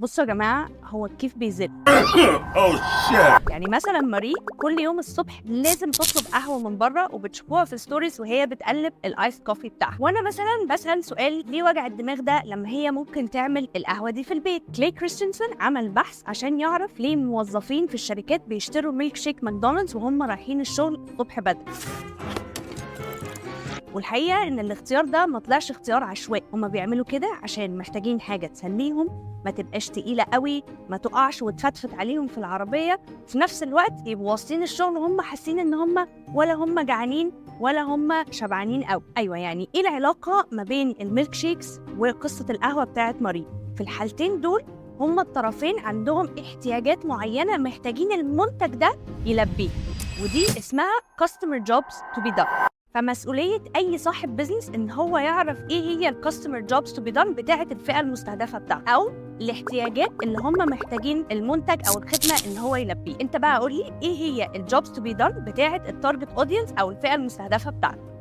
بصوا يا جماعة، هو الكيف بيزيد. Oh shit. يعني مثلا ماري كل يوم الصبح لازم تطلب قهوة من بره، وبتشوفوها في الستوريز وهي بتقلب الايس كوفي بتاعها. وانا مثلا بسأل سؤال، ليه وجع الدماغ ده لما هي ممكن تعمل القهوة دي في البيت؟ كلاي كريستنسن عمل بحث عشان يعرف ليه موظفين في الشركات بيشتروا ميلك شيك ماكدونالدز وهم رايحين الشغل الصبح بدري. والحقيقة إن الاختيار ده ما طلعش اختيار عشوائي، هما بيعملوا كده عشان محتاجين حاجة تسليهم، ما تبقاش تقيلة قوي، ما تقعش وتفتفت عليهم في العربية، في نفس الوقت يبقوا واصلين الشغل وهم حاسين إن هم ولا هم جعانين ولا هم شبعانين قوي. أيوة، يعني إيه العلاقة ما بين الميلك شيكس وقصة القهوة بتاعت ماري؟ في الحالتين دول هما الطرفين عندهم احتياجات معينة محتاجين المنتج ده يلبيه، ودي اسمها customer jobs to be done. فمسؤولية أي صاحب بيزنس إن هو يعرف إيه هي الكاستمر جوبز تو بي دان بتاعة الفئة المستهدفة بتاعته، أو الاحتياجات اللي هم محتاجين المنتج أو الخدمة إن هو يلبيه. أنت بقى قولي إيه هي الجوبز تو بي دان بتاعة التارجت أودينس أو الفئة المستهدفة بتاعتك.